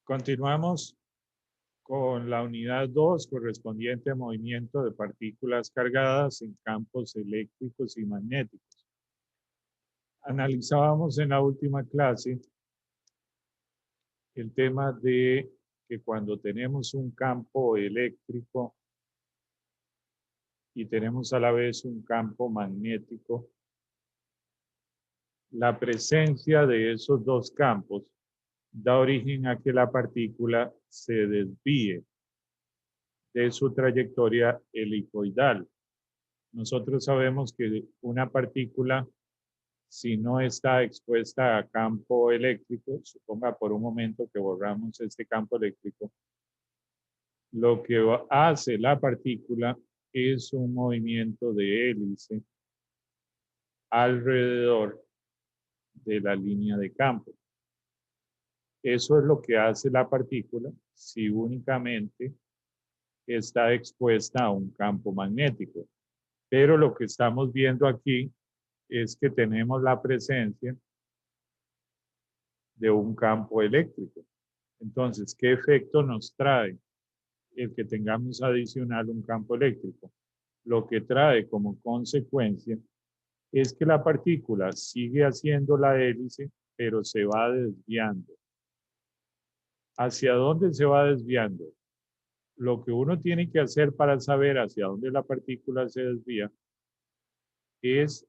Continuamos con la unidad 2 correspondiente a movimiento de partículas cargadas en campos eléctricos y magnéticos. Analizábamos en la última clase el tema de que cuando tenemos un campo eléctrico y tenemos a la vez un campo magnético, la presencia de esos dos campos da origen a que la partícula se desvíe de su trayectoria helicoidal. Nosotros sabemos que una partícula, si no está expuesta a campo eléctrico, suponga por un momento que borramos este campo eléctrico, lo que hace la partícula es un movimiento de hélice alrededor de la línea de campo. Eso es lo que hace la partícula si únicamente está expuesta a un campo magnético. Pero lo que estamos viendo aquí es que tenemos la presencia de un campo eléctrico. Entonces, ¿qué efecto nos trae el que tengamos adicional un campo eléctrico? Lo que trae como consecuencia es que la partícula sigue haciendo la hélice, pero se va desviando. ¿Hacia dónde se va desviando? Lo que uno tiene que hacer para saber hacia dónde la partícula se desvía es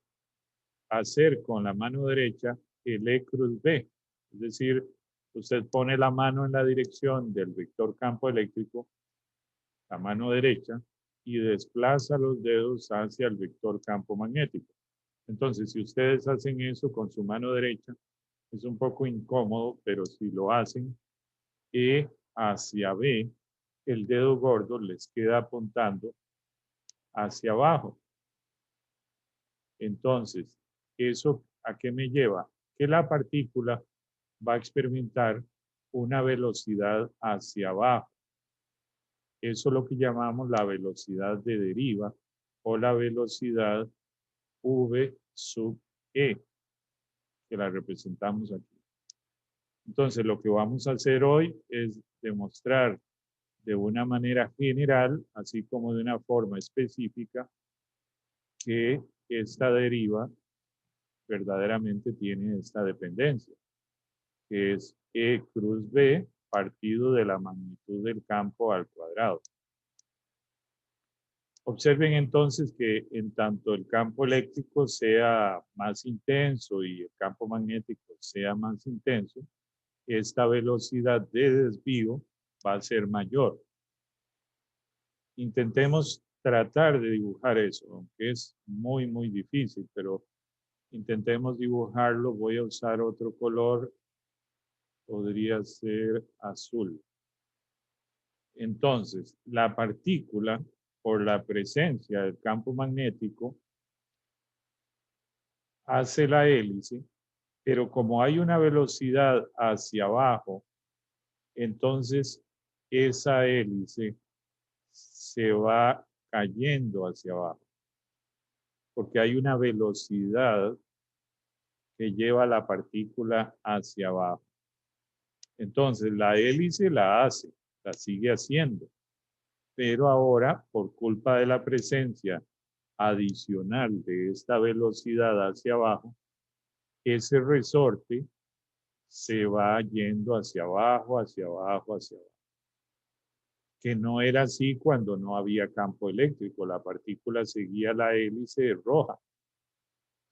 hacer con la mano derecha el E cruz B. Es decir, usted pone la mano en la dirección del vector campo eléctrico, la mano derecha, y desplaza los dedos hacia el vector campo magnético. Entonces, si ustedes hacen eso con su mano derecha, es un poco incómodo, pero si lo hacen E hacia B, el dedo gordo les queda apuntando hacia abajo. Entonces, ¿eso a qué me lleva? Que la partícula va a experimentar una velocidad hacia abajo. Eso es lo que llamamos la velocidad de deriva o la velocidad v sub e, que la representamos aquí. Entonces, lo que vamos a hacer hoy es demostrar de una manera general, así como de una forma específica, que esta deriva verdaderamente tiene esta dependencia, que es E cruz B partido de la magnitud del campo al cuadrado. Observen entonces que en tanto el campo eléctrico sea más intenso y el campo magnético sea más intenso, esta velocidad de desvío va a ser mayor. Intentemos tratar de dibujar eso, aunque es muy, muy difícil, pero intentemos dibujarlo. Voy a usar otro color, podría ser azul. Entonces, la partícula, por la presencia del campo magnético, hace la hélice, pero como hay una velocidad hacia abajo, entonces esa hélice se va cayendo hacia abajo, porque hay una velocidad que lleva la partícula hacia abajo. Entonces, la hélice la hace, la sigue haciendo, pero ahora, por culpa de la presencia adicional de esta velocidad hacia abajo, ese resorte se va yendo hacia abajo, hacia abajo, hacia abajo. Que no era así cuando no había campo eléctrico. La partícula seguía la hélice roja.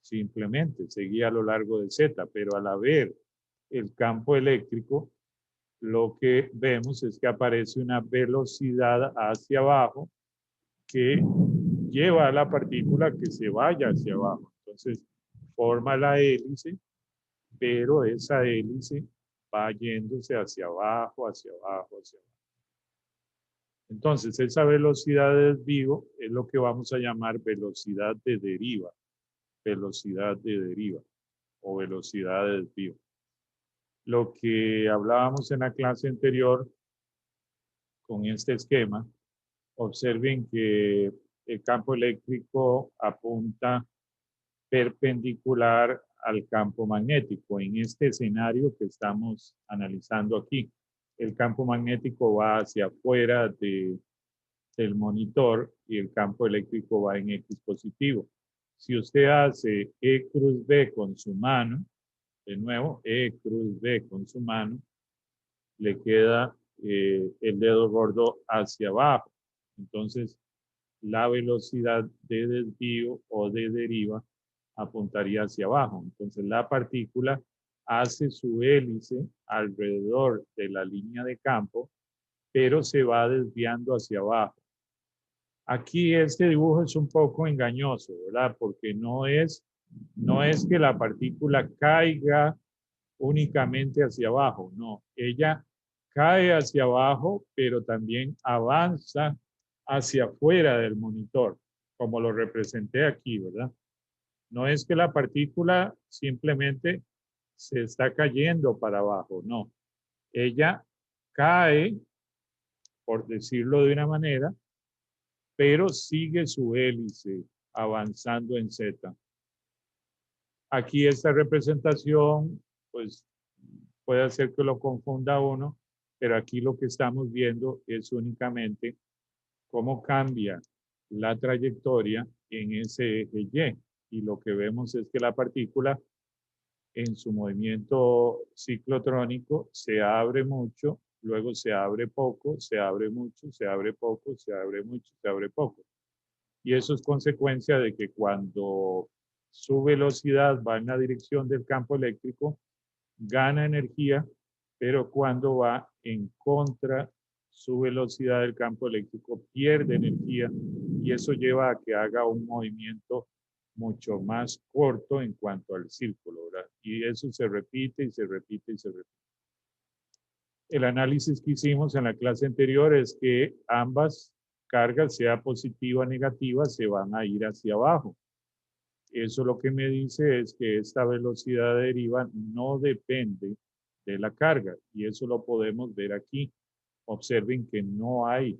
Simplemente seguía a lo largo de Z, pero al haber el campo eléctrico, lo que vemos es que aparece una velocidad hacia abajo que lleva a la partícula que se vaya hacia abajo. Entonces, forma la hélice, pero esa hélice va yéndose hacia abajo, hacia abajo, hacia abajo. Entonces, esa velocidad de desvío es lo que vamos a llamar velocidad de deriva o velocidad de desvío. Lo que hablábamos en la clase anterior con este esquema, observen que el campo eléctrico apunta perpendicular al campo magnético en este escenario que estamos analizando aquí. el campo magnético va hacia afuera del monitor y el campo eléctrico va en X positivo. Si usted hace E cruz B con su mano, de nuevo, E cruz B con su mano, le queda el dedo gordo hacia abajo. Entonces, la velocidad de desvío o de deriva apuntaría hacia abajo. Entonces, la partícula hace su hélice alrededor de la línea de campo, pero se va desviando hacia abajo. Aquí este dibujo es un poco engañoso, ¿verdad? Porque no es que la partícula caiga únicamente hacia abajo, no. Ella cae hacia abajo, pero también avanza hacia afuera del monitor, como lo representé aquí, ¿verdad? No es que la partícula simplemente se está cayendo para abajo, no. Ella cae, por decirlo de una manera, pero sigue su hélice avanzando en Z. Aquí esta representación, pues puede hacer que lo confunda uno, pero aquí lo que estamos viendo es únicamente cómo cambia la trayectoria en ese eje Y. Y lo que vemos es que la partícula en su movimiento ciclotrónico se abre mucho, luego se abre poco, se abre mucho, se abre poco, se abre mucho, se abre poco. Y eso es consecuencia de que cuando su velocidad va en la dirección del campo eléctrico, gana energía, pero cuando va en contra su velocidad del campo eléctrico, pierde energía y eso lleva a que haga un movimiento mucho más corto en cuanto al círculo, ¿verdad? Y eso se repite y se repite y se repite. El análisis que hicimos en la clase anterior es que ambas cargas, sea positiva o negativa, se van a ir hacia abajo. Eso lo que me dice es que esta velocidad de deriva no depende de la carga y eso lo podemos ver aquí. Observen que no hay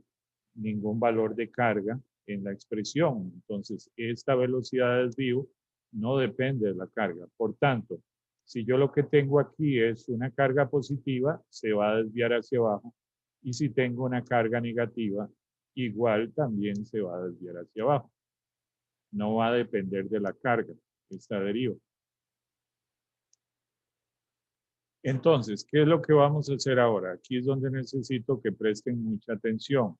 ningún valor de carga en la expresión. Entonces, esta velocidad de desvío no depende de la carga. Por tanto, si yo lo que tengo aquí es una carga positiva, se va a desviar hacia abajo. Y si tengo una carga negativa, igual también se va a desviar hacia abajo. No va a depender de la carga, esta deriva. Entonces, ¿qué es lo que vamos a hacer ahora? Aquí es donde necesito que presten mucha atención.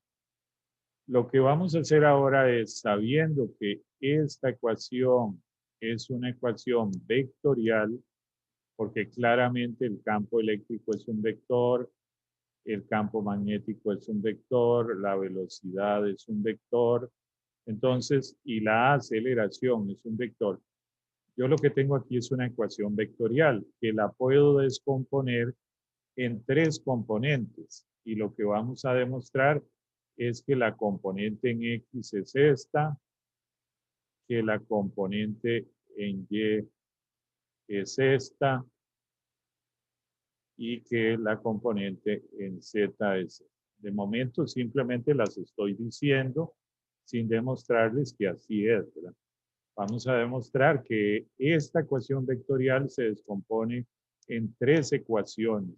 Lo que vamos a hacer ahora es, sabiendo que esta ecuación es una ecuación vectorial, porque claramente el campo eléctrico es un vector, el campo magnético es un vector, la velocidad es un vector, entonces, y la aceleración es un vector. Yo lo que tengo aquí es una ecuación vectorial que la puedo descomponer en tres componentes y lo que vamos a demostrar es que la componente en X es esta, que la componente en Y es esta y que la componente en Z es esta. De momento simplemente las estoy diciendo sin demostrarles que así es, ¿verdad? Vamos a demostrar que esta ecuación vectorial se descompone en tres ecuaciones,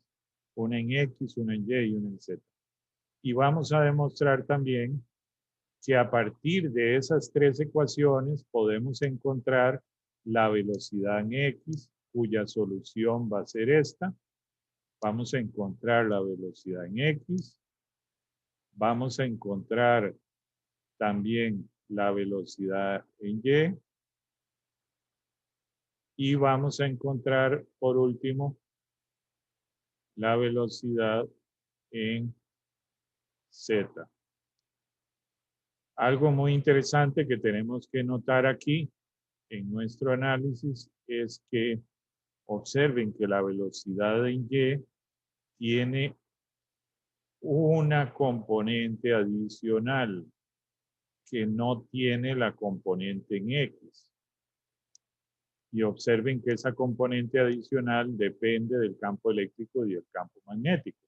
una en X, una en Y y una en Z. Y vamos a demostrar también que a partir de esas tres ecuaciones podemos encontrar la velocidad en X, cuya solución va a ser esta. Vamos a encontrar la velocidad en X. Vamos a encontrar también la velocidad en Y. Y vamos a encontrar, por último, la velocidad en Z. Algo muy interesante que tenemos que notar aquí en nuestro análisis es que observen que la velocidad en Y tiene una componente adicional que no tiene la componente en X. Y observen que esa componente adicional depende del campo eléctrico y del campo magnético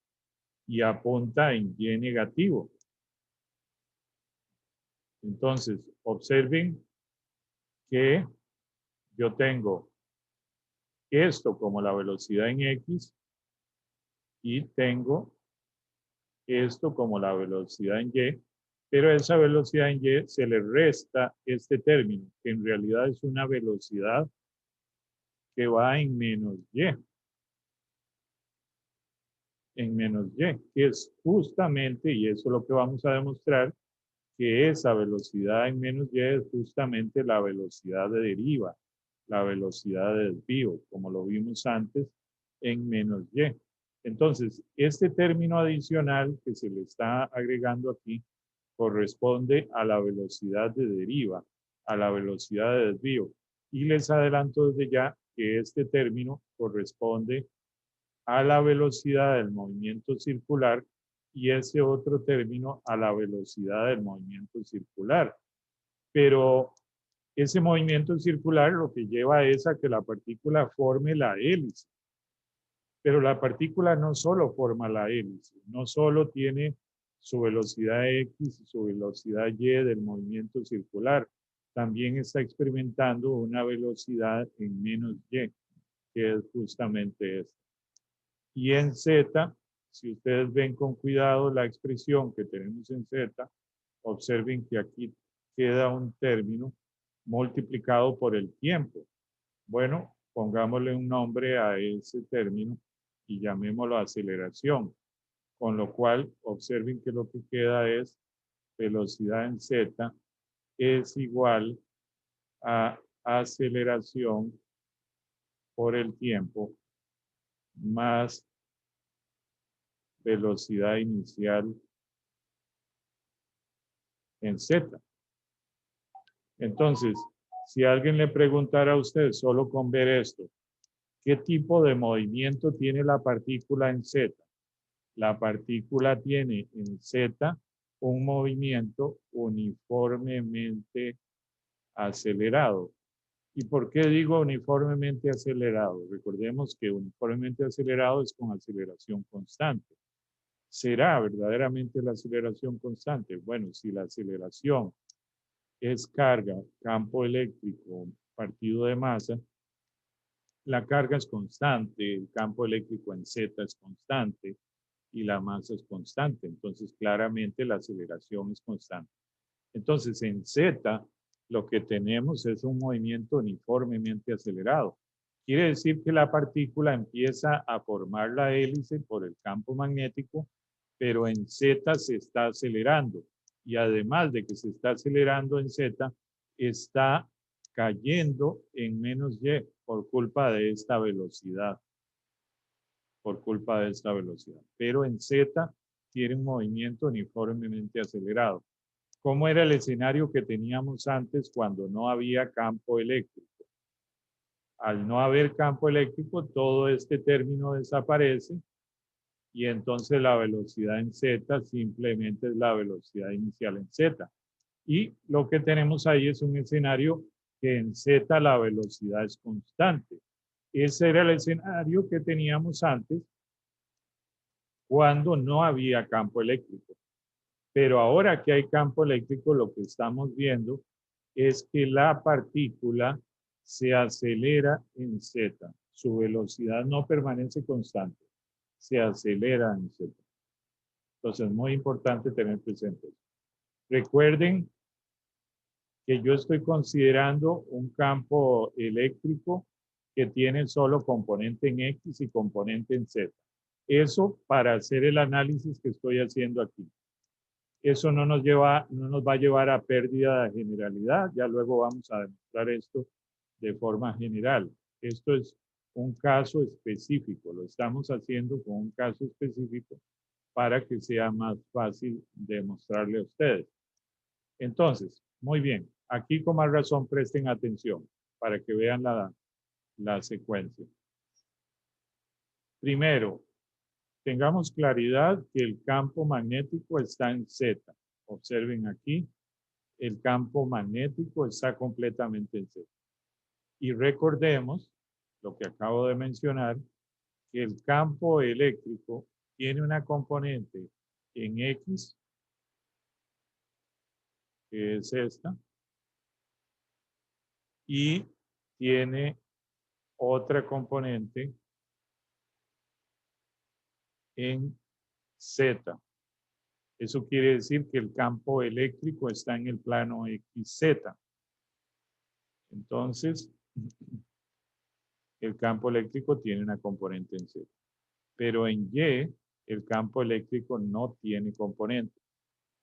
y apunta en Y negativo. Entonces, observen que yo tengo esto como la velocidad en X y tengo esto como la velocidad en Y, pero a esa velocidad en Y se le resta este término, que en realidad es una velocidad que va en menos Y, que es justamente, y eso es lo que vamos a demostrar, que esa velocidad en menos Y es justamente la velocidad de deriva, la velocidad de desvío, como lo vimos antes, en menos Y. Entonces, este término adicional que se le está agregando aquí corresponde a la velocidad de deriva, a la velocidad de desvío. Y les adelanto desde ya que este término corresponde a la velocidad del movimiento circular y ese otro término a la velocidad del movimiento circular. Pero ese movimiento circular lo que lleva es a que la partícula forme la hélice. Pero la partícula no solo forma la hélice, no solo tiene su velocidad X y su velocidad Y del movimiento circular, también está experimentando una velocidad en menos Y, que es justamente esta. Y en Z, si ustedes ven con cuidado la expresión que tenemos en Z, observen que aquí queda un término multiplicado por el tiempo. Bueno, pongámosle un nombre a ese término y llamémoslo aceleración. Con lo cual, observen que lo que queda es velocidad en Z es igual a aceleración por el tiempo más velocidad inicial en Z. Entonces, si alguien le preguntara a usted solo con ver esto, ¿qué tipo de movimiento tiene la partícula en Z? La partícula tiene en Z un movimiento uniformemente acelerado. ¿Y por qué digo uniformemente acelerado? Recordemos que uniformemente acelerado es con aceleración constante. ¿Será verdaderamente la aceleración constante? Bueno, si la aceleración es carga, campo eléctrico, partido de masa, la carga es constante, el campo eléctrico en Z es constante y la masa es constante. Entonces, claramente la aceleración es constante. Entonces, en Z, lo que tenemos es un movimiento uniformemente acelerado. Quiere decir que la partícula empieza a formar la hélice por el campo magnético, pero en Z se está acelerando. Y además de que se está acelerando en Z, está cayendo en menos Y por culpa de esta velocidad. Por culpa de esta velocidad. Pero en Z tiene un movimiento uniformemente acelerado. ¿Cómo era el escenario que teníamos antes cuando no había campo eléctrico? Al no haber campo eléctrico, todo este término desaparece y entonces la velocidad en Z simplemente es la velocidad inicial en Z. Y lo que tenemos ahí es un escenario que en Z la velocidad es constante. Ese era el escenario que teníamos antes cuando no había campo eléctrico. Pero ahora que hay campo eléctrico, lo que estamos viendo es que la partícula se acelera en Z. Su velocidad no permanece constante, se acelera en Z. Entonces es muy importante tener presente. Recuerden que yo estoy considerando un campo eléctrico que tiene solo componente en X y componente en Z. Eso para hacer el análisis que estoy haciendo aquí. Eso no nos va a llevar a pérdida de generalidad. Ya luego vamos a demostrar esto de forma general. Esto es un caso específico. Lo estamos haciendo con un caso específico para que sea más fácil demostrarle a ustedes. Entonces, muy bien. Aquí con más razón presten atención para que vean la secuencia. Primero, tengamos claridad que el campo magnético está en Z. Observen aquí, el campo magnético está completamente en Z. Y recordemos lo que acabo de mencionar, que el campo eléctrico tiene una componente en X, que es esta, y tiene otra componente en Z. Eso quiere decir que el campo eléctrico está en el plano XZ. Entonces, el campo eléctrico tiene una componente en Z. Pero en Y, el campo eléctrico no tiene componente.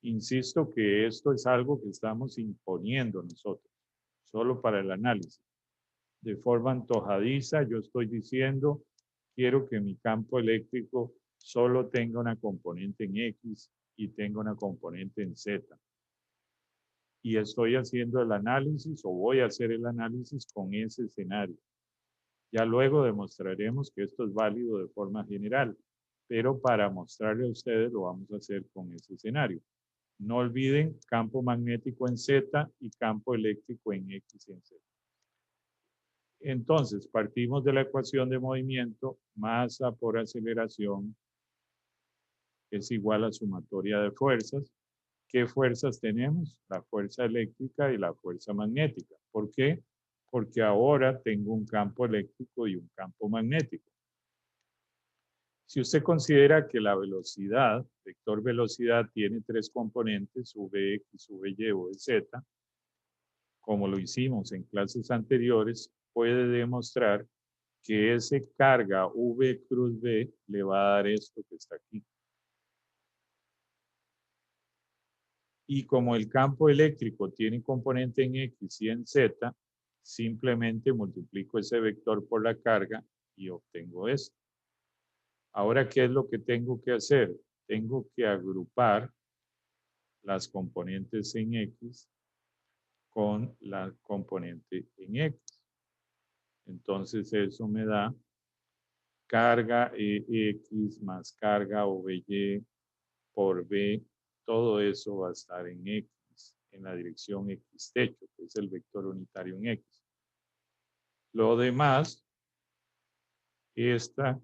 Insisto que esto es algo que estamos imponiendo nosotros, solo para el análisis. De forma antojadiza, yo estoy diciendo, quiero que mi campo eléctrico solo tenga una componente en X y tenga una componente en Z. Y estoy haciendo el análisis o voy a hacer el análisis con ese escenario. Ya luego demostraremos que esto es válido de forma general, pero para mostrarle a ustedes lo vamos a hacer con ese escenario. No olviden campo magnético en Z y campo eléctrico en X y en Z. Entonces, partimos de la ecuación de movimiento, masa por aceleración es igual a sumatoria de fuerzas. ¿Qué fuerzas tenemos? La fuerza eléctrica y la fuerza magnética. ¿Por qué? Porque ahora tengo un campo eléctrico y un campo magnético. Si usted considera que la velocidad, vector velocidad, tiene tres componentes, Vx, Vy o Vz, como lo hicimos en clases anteriores, puede demostrar que ese carga V cruz B le va a dar esto que está aquí. Y como el campo eléctrico tiene componente en X y en Z, simplemente multiplico ese vector por la carga y obtengo esto. Ahora, ¿qué es lo que tengo que hacer? Tengo que agrupar las componentes en X con la componente en X. Entonces eso me da carga EX más carga OY por B. Todo eso va a estar en X, en la dirección X techo, que es el vector unitario en X. Lo demás, esta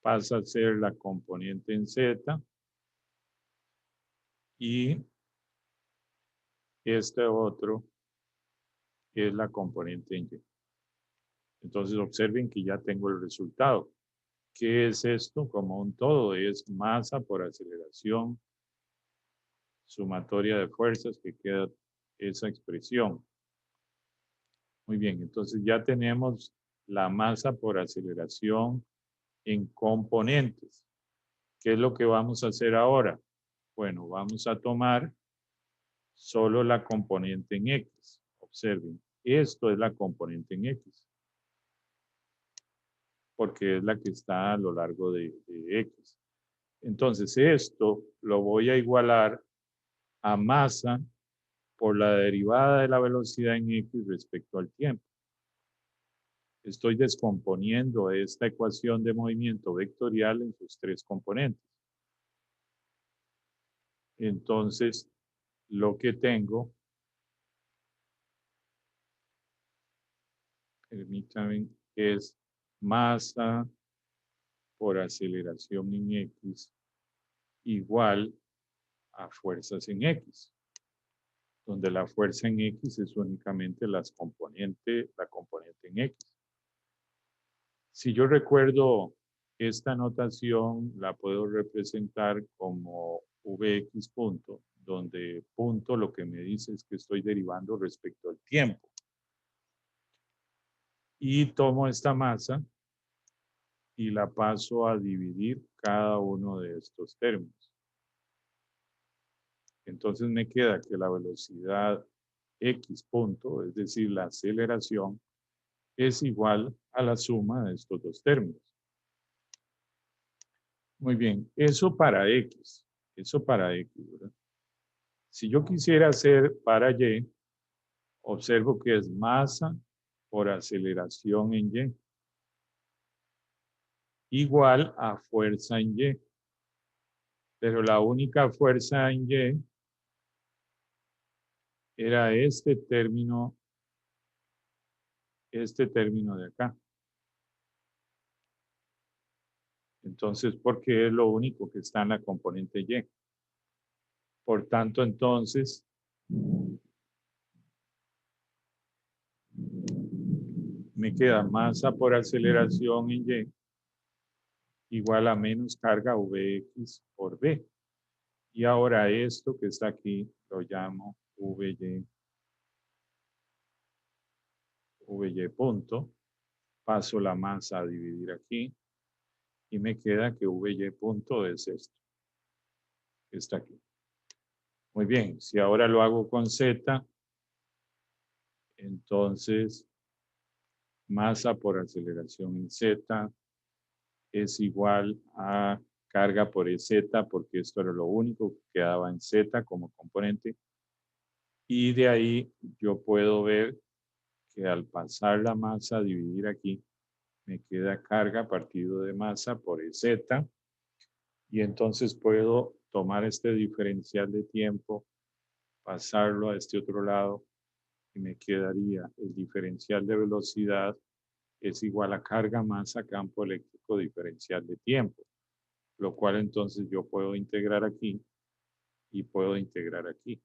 pasa a ser la componente en Z y este otro es la componente en Y. Entonces observen que ya tengo el resultado. ¿Qué es esto? Como un todo, es masa por aceleración, sumatoria de fuerzas, que queda esa expresión. Muy bien, entonces ya tenemos la masa por aceleración en componentes. ¿Qué es lo que vamos a hacer ahora? Bueno, vamos a tomar solo la componente en X. Observen, esto es la componente en X, porque es la que está a lo largo de X. Entonces esto lo voy a igualar a masa por la derivada de la velocidad en X respecto al tiempo. Estoy descomponiendo esta ecuación de movimiento vectorial en sus tres componentes. Entonces, lo que tengo, permítanme, es masa por aceleración en X igual a fuerzas en X, donde la fuerza en X es únicamente la componente en X. Si yo recuerdo esta notación, la puedo representar como Vx punto, donde punto lo que me dice es que estoy derivando respecto al tiempo. Y tomo esta masa y la paso a dividir cada uno de estos términos. Entonces me queda que la velocidad x punto, es decir, la aceleración, es igual a la suma de estos dos términos. Muy bien, eso para x, ¿verdad? Si yo quisiera hacer para y, observo que es masa por aceleración en y, igual a fuerza en y. Pero la única fuerza en y era este término de acá. Entonces, porque es lo único que está en la componente y. Por tanto, entonces, me queda masa por aceleración en y igual a menos carga Vx por B. Y ahora esto que está aquí lo llamo VY punto. Paso la masa a dividir aquí. Y me queda que VY punto es esto, que está aquí. Muy bien, si ahora lo hago con Z, entonces masa por aceleración en Z es igual a carga por EZ, porque esto era lo único que quedaba en Z como componente. Y de ahí yo puedo ver que al pasar la masa a dividir aquí, me queda carga partido de masa por EZ. Y entonces puedo tomar este diferencial de tiempo, pasarlo a este otro lado y me quedaría el diferencial de velocidad es igual a carga masa campo eléctrico diferencial de tiempo, lo cual entonces yo puedo integrar aquí y puedo integrar aquí.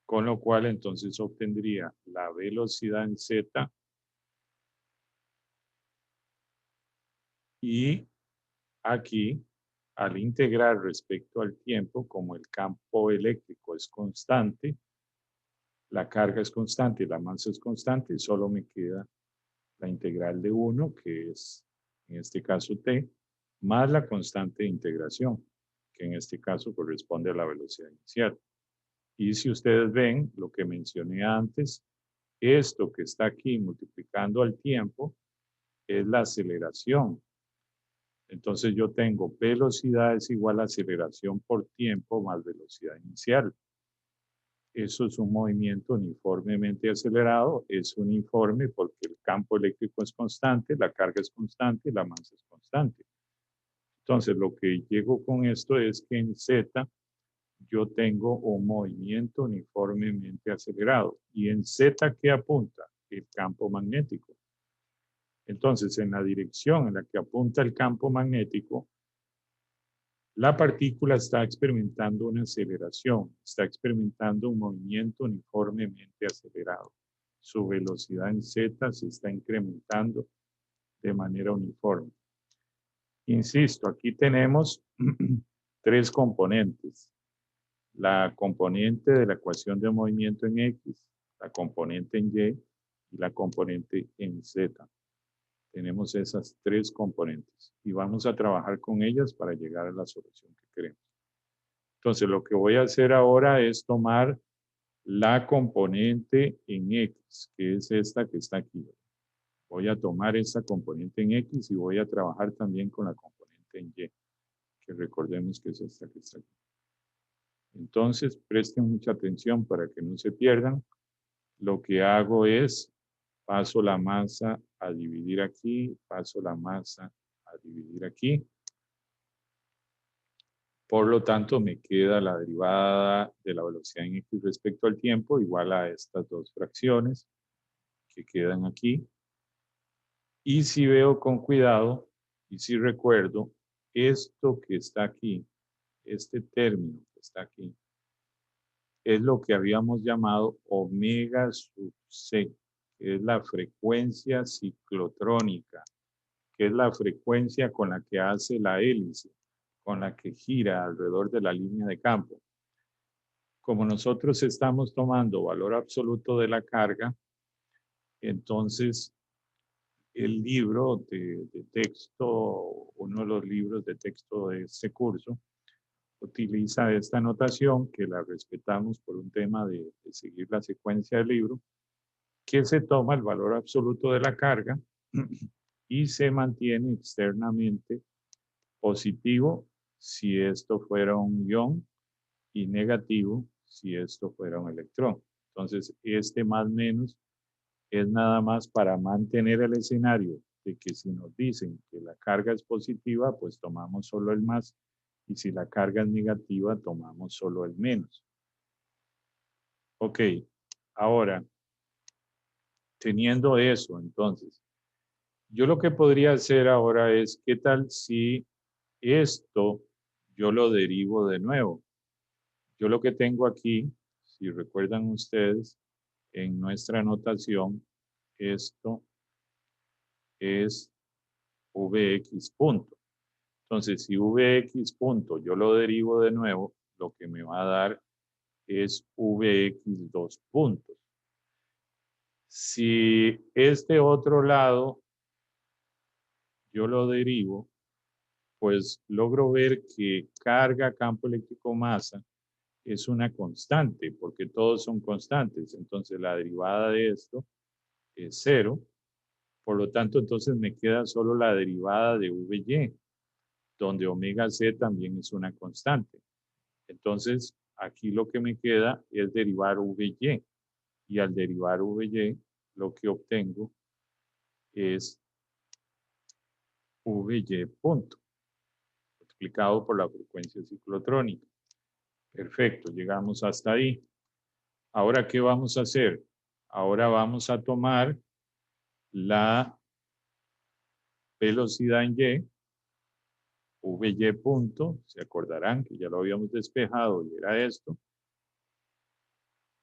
Con lo cual entonces obtendría la velocidad en Z y aquí al integrar respecto al tiempo, como el campo eléctrico es constante, la carga es constante y la masa es constante, solo me queda la integral de 1, que es en este caso t, más la constante de integración, que en este caso corresponde a la velocidad inicial. Y si ustedes ven lo que mencioné antes, esto que está aquí multiplicando al tiempo es la aceleración. Entonces yo tengo velocidad es igual a aceleración por tiempo más velocidad inicial. Eso es un movimiento uniformemente acelerado, es uniforme porque el campo eléctrico es constante, la carga es constante, la masa es constante. Entonces lo que llego con esto es que en Z yo tengo un movimiento uniformemente acelerado. ¿Y en Z qué apunta? El campo magnético. Entonces en la dirección en la que apunta el campo magnético, la partícula está experimentando una aceleración, está experimentando un movimiento uniformemente acelerado. Su velocidad en Z se está incrementando de manera uniforme. Insisto, aquí tenemos tres componentes. La componente de la ecuación de movimiento en X, la componente en Y y la componente en Z. Tenemos esas tres componentes y vamos a trabajar con ellas para llegar a la solución que queremos. Entonces, lo que voy a hacer ahora es tomar la componente en X, que es esta que está aquí. Voy a tomar esta componente en X y voy a trabajar también con la componente en Y, que recordemos que es esta que está aquí. Entonces, presten mucha atención para que no se pierdan. Lo que hago es, paso la masa a dividir aquí, paso la masa a dividir aquí. Por lo tanto, me queda la derivada de la velocidad en X respecto al tiempo igual a estas dos fracciones que quedan aquí. Y si veo con cuidado, y si recuerdo, esto que está aquí, este término que está aquí, es lo que habíamos llamado omega sub c, que es la frecuencia ciclotrónica, que es la frecuencia con la que hace la hélice, con la que gira alrededor de la línea de campo. Como nosotros estamos tomando valor absoluto de la carga, entonces el libro de texto, uno de los libros de texto de este curso, utiliza esta notación que la respetamos por un tema de seguir la secuencia del libro, que se toma el valor absoluto de la carga y se mantiene externamente positivo si esto fuera un ion y negativo si esto fuera un electrón. Entonces, este más menos es nada más para mantener el escenario de que si nos dicen que la carga es positiva, pues tomamos solo el más, y si la carga es negativa, tomamos solo el menos. Ok, ahora, teniendo eso, entonces, yo lo que podría hacer ahora es, ¿qué tal si esto yo lo derivo de nuevo? Yo lo que tengo aquí, si recuerdan ustedes, en nuestra notación, esto es Vx punto. Entonces, si Vx punto, yo lo derivo de nuevo, lo que me va a dar es Vx 2 puntos. Si este otro lado yo lo derivo, pues logro ver que carga, campo eléctrico, masa es una constante, porque todos son constantes. Entonces la derivada de esto es 0. Por lo tanto, entonces me queda solo la derivada de Vy, donde omega c también es una constante. Entonces, aquí lo que me queda es derivar Vy. Y al derivar Vy, lo que obtengo es Vy punto, multiplicado por la frecuencia ciclotrónica. Perfecto, llegamos hasta ahí. Ahora, ¿qué vamos a hacer? Ahora vamos a tomar la velocidad en y, Vy punto, se acordarán que ya lo habíamos despejado y era esto.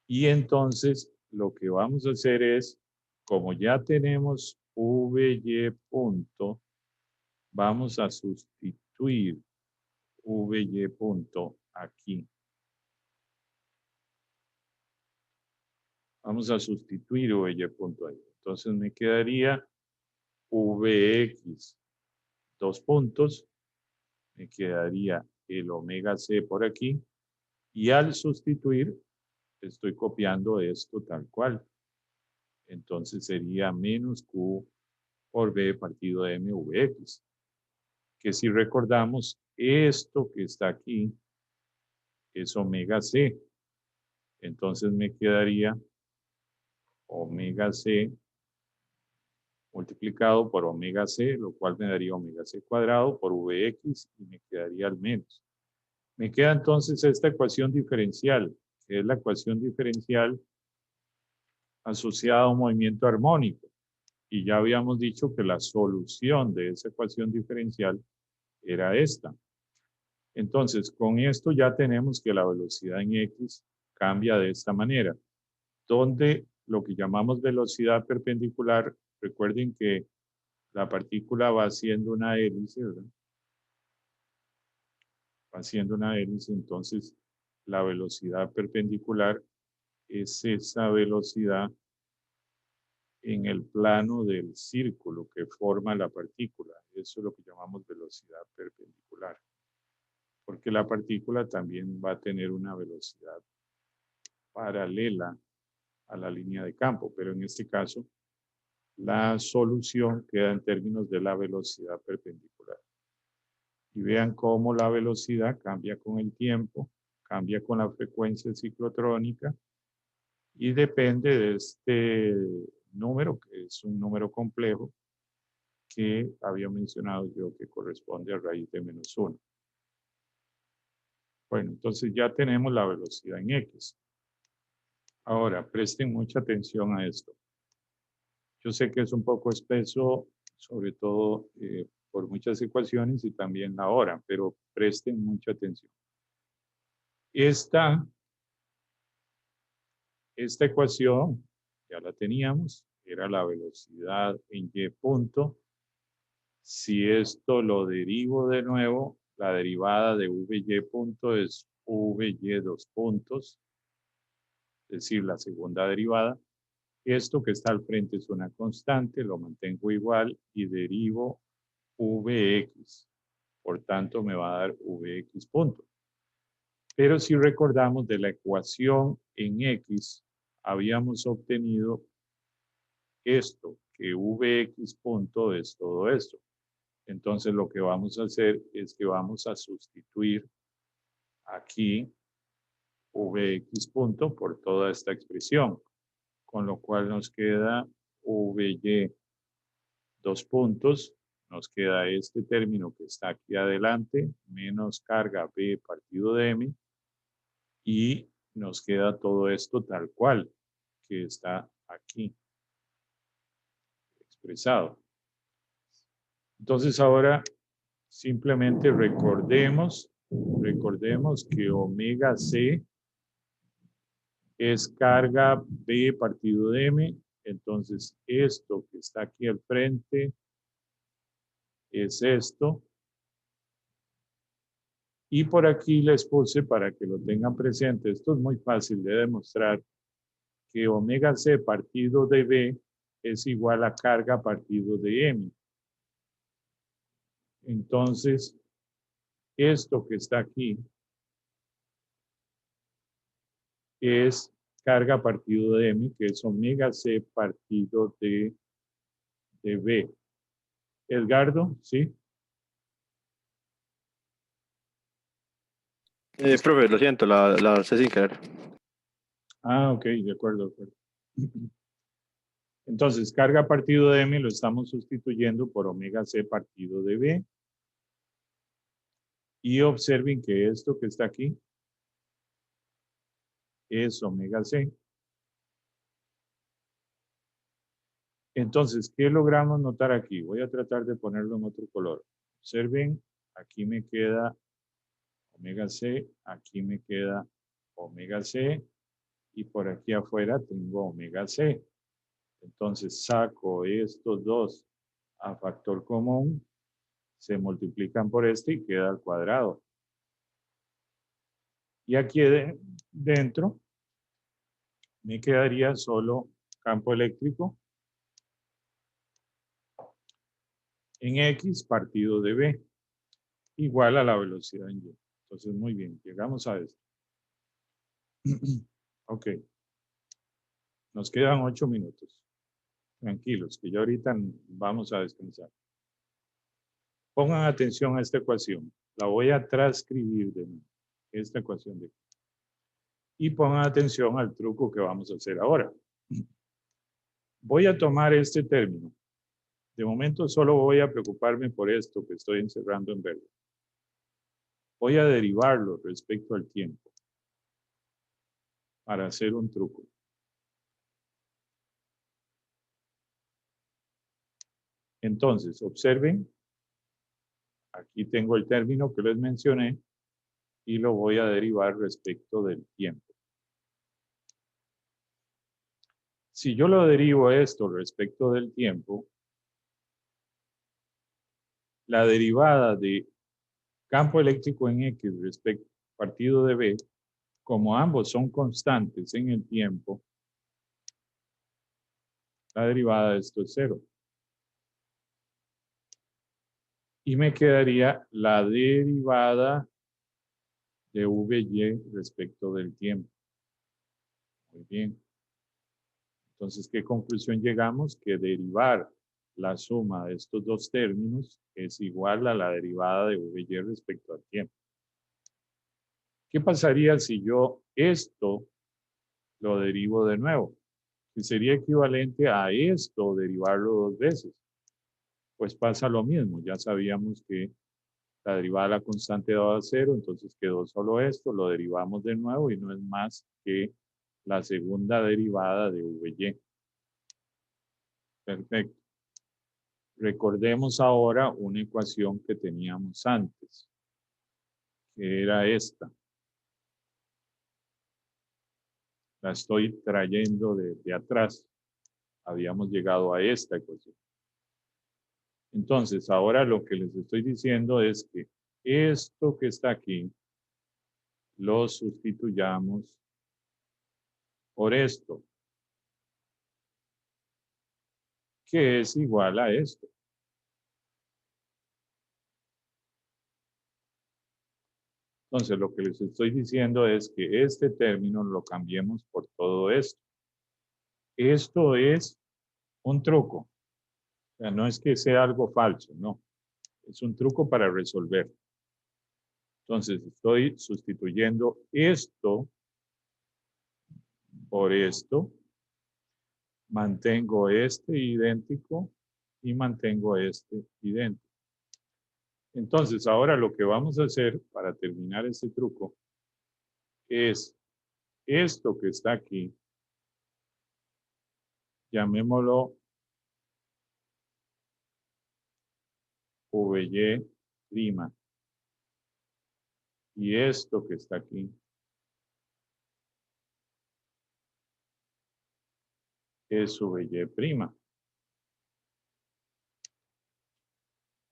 Y entonces lo que vamos a hacer es, como ya tenemos Vy punto, vamos a sustituir Vy punto aquí. Vamos a sustituir Vy punto ahí. Entonces me quedaría Vx 2 puntos, me quedaría el omega c por aquí, y al sustituir estoy copiando esto tal cual. Entonces sería menos q por b partido de m vx, que si recordamos, esto que está aquí es omega c. Entonces me quedaría omega c multiplicado por omega c, lo cual me daría omega c cuadrado por vx y me quedaría al menos. Me queda entonces esta ecuación diferencial, que es la ecuación diferencial asociada a un movimiento armónico. Y ya habíamos dicho que la solución de esa ecuación diferencial era esta. Entonces, con esto ya tenemos que la velocidad en x cambia de esta manera, donde lo que llamamos velocidad perpendicular, recuerden que la partícula va haciendo una hélice, ¿verdad? Va haciendo una hélice, entonces la velocidad perpendicular es esa velocidad en el plano del círculo que forma la partícula. Eso es lo que llamamos velocidad perpendicular. Porque la partícula también va a tener una velocidad paralela a la línea de campo, pero en este caso la solución queda en términos de la velocidad perpendicular. Y vean cómo la velocidad cambia con el tiempo, cambia con la frecuencia ciclotrónica y depende de este número, que es un número complejo, que había mencionado yo que corresponde a raíz de menos 1. Bueno, entonces ya tenemos la velocidad en x. Ahora, presten mucha atención a esto. Yo sé que es un poco espeso, sobre todo por muchas ecuaciones y también la hora, pero presten mucha atención. Esta ecuación ya la teníamos, era la velocidad en y punto. Si esto lo derivo de nuevo, la derivada de Vy punto es Vy 2 puntos, es decir, la segunda derivada. Esto que está al frente es una constante, lo mantengo igual y derivo Vx. Por tanto, me va a dar Vx punto. Pero si recordamos de la ecuación en x, habíamos obtenido esto, que Vx punto es todo esto. Entonces lo que vamos a hacer es que vamos a sustituir aquí Vx punto por toda esta expresión, con lo cual nos queda Vy 2 puntos, nos queda este término que está aquí adelante, menos carga B partido de M, y nos queda todo esto tal cual, que está aquí expresado. Entonces ahora simplemente recordemos que omega C es carga B partido de M. Entonces esto que está aquí al frente es esto. Y por aquí les puse para que lo tengan presente. Esto es muy fácil de demostrar que omega C partido de B es igual a carga partido de M. Entonces, esto que está aquí es carga partido de M, que es omega C partido de B. Edgardo, ¿sí? Profe, lo siento, la lancé sin querer. Ah, ok, de acuerdo, de acuerdo. Entonces, carga partido de M lo estamos sustituyendo por omega C partido de B. Y observen que esto que está aquí es omega C. Entonces, ¿qué logramos notar aquí? Voy a tratar de ponerlo en otro color. Observen, aquí me queda omega C, aquí me queda omega C, y por aquí afuera tengo omega C. Entonces, saco estos dos a factor común, se multiplican por este y queda al cuadrado. Y aquí dentro me quedaría solo campo eléctrico en X partido de B, igual a la velocidad en Y. Entonces, muy bien, llegamos a esto. Ok, nos quedan 8 minutos. Tranquilos, que ya ahorita vamos a descansar. Pongan atención a esta ecuación. La voy a transcribir de nuevo, esta ecuación de aquí. Y pongan atención al truco que vamos a hacer ahora. Voy a tomar este término. De momento solo voy a preocuparme por esto que estoy encerrando en verde. Voy a derivarlo respecto al tiempo para hacer un truco. Entonces, observen, aquí tengo el término que les mencioné y lo voy a derivar respecto del tiempo. Si yo lo derivo esto respecto del tiempo, la derivada de campo eléctrico en X respecto partido de B, como ambos son constantes en el tiempo, la derivada de esto es 0. Y me quedaría la derivada de VY respecto del tiempo. Muy bien. Entonces, ¿qué conclusión llegamos? Que derivar la suma de estos dos términos es igual a la derivada de VY respecto al tiempo. ¿Qué pasaría si yo esto lo derivo de nuevo? Que sería equivalente a esto derivarlo dos veces. Pues pasa lo mismo. Ya sabíamos que la derivada de la constante daba a 0, entonces quedó solo esto, lo derivamos de nuevo y no es más que la segunda derivada de VY. Perfecto. Recordemos ahora una ecuación que teníamos antes, que era esta. La estoy trayendo de atrás. Habíamos llegado a esta ecuación. Entonces, ahora lo que les estoy diciendo es que esto que está aquí, lo sustituyamos por esto, que es igual a esto. Entonces, lo que les estoy diciendo es que este término lo cambiemos por todo esto. Esto es un truco. O sea, no es que sea algo falso, no. Es un truco para resolver. Entonces, estoy sustituyendo esto por esto. Mantengo este idéntico y mantengo este idéntico. Entonces, ahora lo que vamos a hacer para terminar este truco es esto que está aquí, llamémoslo VY'. Y esto que está aquí es VY'.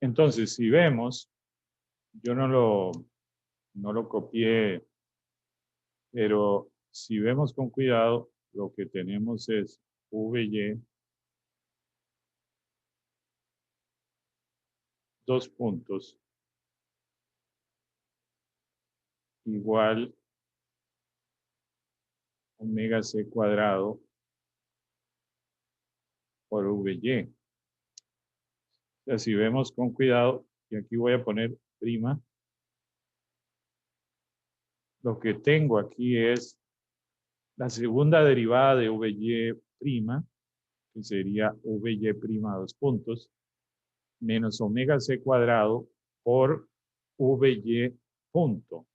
Entonces, si vemos, yo no lo no lo copié, pero si vemos con cuidado, lo que tenemos es VY, dos puntos, igual omega C cuadrado por VY. O sea, si vemos con cuidado, y aquí voy a poner prima, lo que tengo aquí es la segunda derivada de VY prima, que sería VY prima dos puntos, menos omega C cuadrado por VY punto,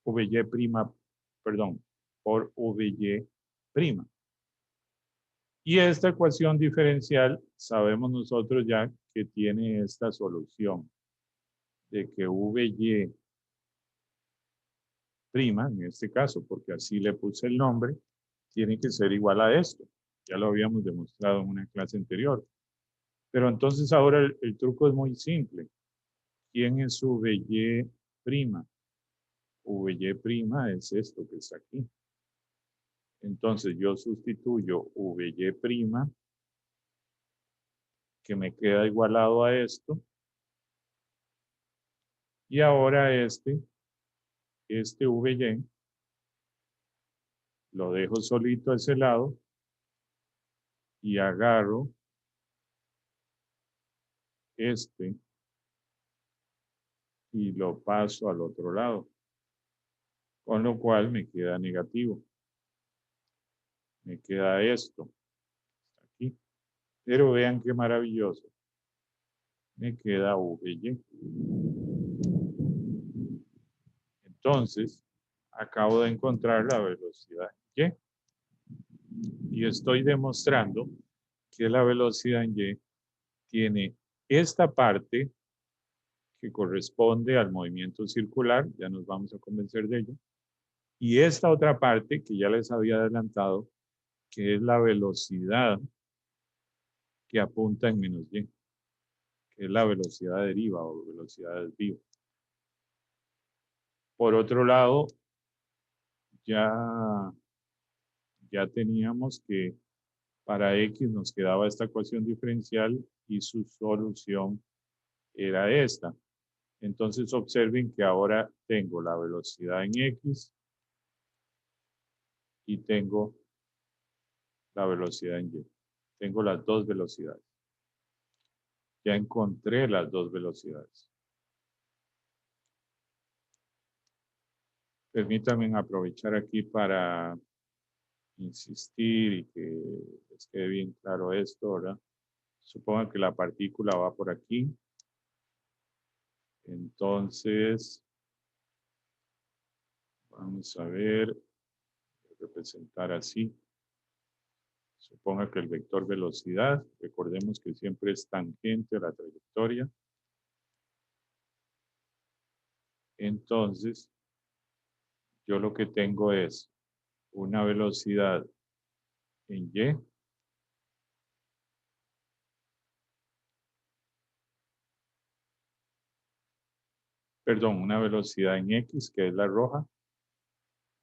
VY prima, perdón, por VY prima. Y esta ecuación diferencial, sabemos nosotros ya que tiene esta solución de que VY prima, en este caso, porque así le puse el nombre, tiene que ser igual a esto. Ya lo habíamos demostrado en una clase anterior. Pero entonces ahora el truco es muy simple. ¿Quién es VY prima? VY prima es esto que está aquí. Entonces yo sustituyo VY prima, que me queda igualado a esto. Y ahora este VY, lo dejo solito a ese lado y agarro este y lo paso al otro lado. Con lo cual me queda negativo. Me queda esto. Aquí. Pero vean qué maravilloso. Me queda VY. Entonces, acabo de encontrar la velocidad Y. Y estoy demostrando que la velocidad en Y tiene esta parte que corresponde al movimiento circular, ya nos vamos a convencer de ello, y esta otra parte que ya les había adelantado, que es la velocidad que apunta en menos Y, que es la velocidad deriva o velocidad de desvío. Por otro lado, ya teníamos que para X nos quedaba esta ecuación diferencial y su solución era esta. Entonces observen que ahora tengo la velocidad en X y tengo la velocidad en Y. Tengo las dos velocidades. Ya encontré las dos velocidades. Permítanme aprovechar aquí para insistir y que les quede bien claro esto, ¿verdad? Supongan que la partícula va por aquí. Entonces, vamos a ver, representar así. Suponga que el vector velocidad, recordemos que siempre es tangente a la trayectoria. Entonces, yo lo que tengo es una velocidad en Y. Perdón, una velocidad en X, que es la roja,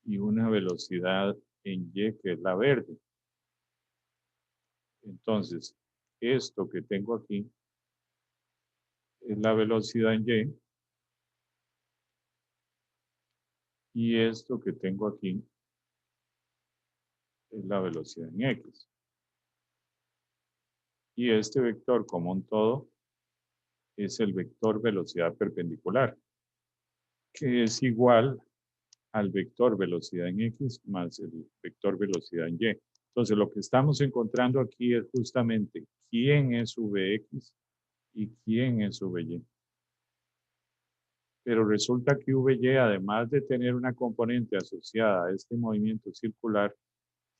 y una velocidad en Y, que es la verde. Entonces, esto que tengo aquí es la velocidad en Y, y esto que tengo aquí es la velocidad en X. Y este vector como un todo es el vector velocidad perpendicular, que es igual al vector velocidad en X más el vector velocidad en Y. Entonces, lo que estamos encontrando aquí es justamente quién es Vx y quién es Vy. Pero resulta que Vy, además de tener una componente asociada a este movimiento circular,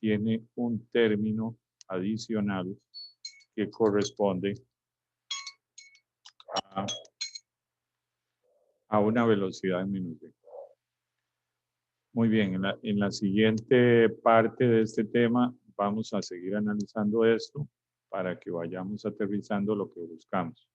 tiene un término adicional que corresponde a una velocidad en menos v. Muy bien, en la siguiente parte de este tema vamos a seguir analizando esto para que vayamos aterrizando lo que buscamos.